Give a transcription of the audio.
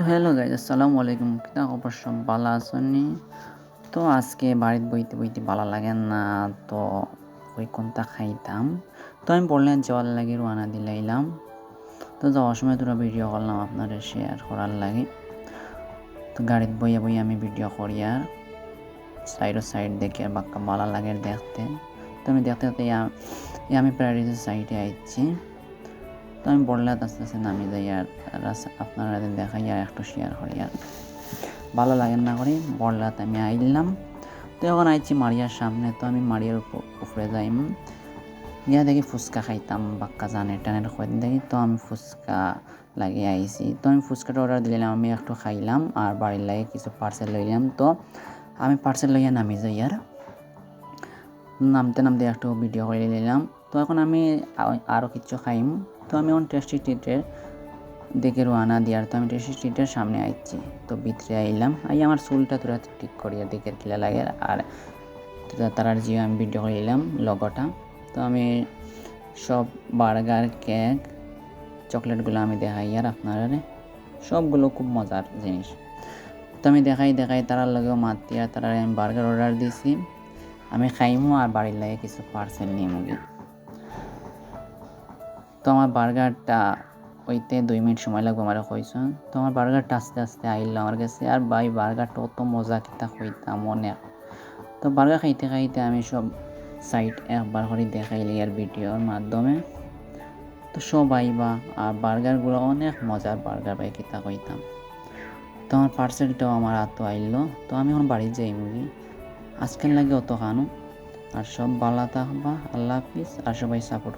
তো hello guys, আসসালামু আলাইকুম। কিতা খবর? সব ভালো আছেননি? তো আজকে বাড়িতে বইতে বইতে ভালো লাগে না, তো ওই কোনটা খাইতাম। তো আমি বললেন যাওয়ার লাগে রওনা দিলাইলাম। তো যাওয়ার সময় তোরা ভিডিও করলাম আপনারা শেয়ার করার লাগে। তো গাড়িতে বইয়া বইয়া আমি ভিডিও করি আর সাইড দেখে আর বাক্কা ভালো লাগে দেখতে। তো আমি দেখতে দেখতে আমি প্যারাডাইসের সাইডে আইছি। তো আমি বললে আস্তে আস্তে নামি যাই আর আপনারা দেখাই আর একটু শেয়ার করি আর ভালো লাগে না করি বললাতে আমি আইলাম। তো এখন আইছি মারিয়ার সামনে। তো আমি মারিয়ার উপরে যাই গিয়া দেখি ফুচকা খাইতাম বাক্কা জানের টানের কদিন দেখি। তো আমি ফুচকা লাগিয়ে আইছি। তো আমি ফুচকাটা অর্ডার দিলাম, আমি একটু খাইলাম আর বাড়ির লাগে কিছু পার্সেল লইলাম। তো আমি পার্সেল লইয়া নামি যাই আর নামতে নামতে একটু ভিডিও করে নিলাম। তো এখন আমি আরও কিছু খাইম। তো আমি এখন টেস্টি ট্রিটের দেখে রোয়ানা দিয়ার। তো আমি টেস্টি ট্রিটের সামনে আইছি। তো ভিতরে আইলাম, আমার চুলটা তোরা ঠিক করিয়া দেখে কিলা লাগে আর তারার জিও আমি ভিডিও করে নিলাম লগটা। তো আমি সব বার্গার, কেক, চকলেটগুলো আমি দেখাই আর আপনারা সবগুলো খুব মজার জিনিস। তো আমি দেখাই তারার লগেও মাতি আর তারা আমি বার্গার অর্ডার দিয়েছি। আমি খাইমো আর বাড়ির লাগে কিছু পার্সেল নিয়ে মুগি। তো আমার বার্গারটা হইতে 2 মিনিট সময় লাগবে আমার কইছেন। তো আমার বার্গারটা আস্তে আস্তে আইল আমার কাছে। আর ভাই বার্গারটা অত মজা কিতা হইতাম অনেক। তো বার্গার খাইতে খাইতে আমি সব সাইট একবার করে দেখাইলি আর ভিডিওর মাধ্যমে। তো সব আইবা আর বার্গারগুলো অনেক মজার বার্গার ভাই কিতা কইতাম। তো আমার পার্সেলটাও আমার হাতে আইলো। তো আমি এখন বাড়ি যাই মুগি। আজকের লাগে অত খানো আর সব ভালো থাকবা। আল্লাহ হাফিজ আর সবাই সাপোর্ট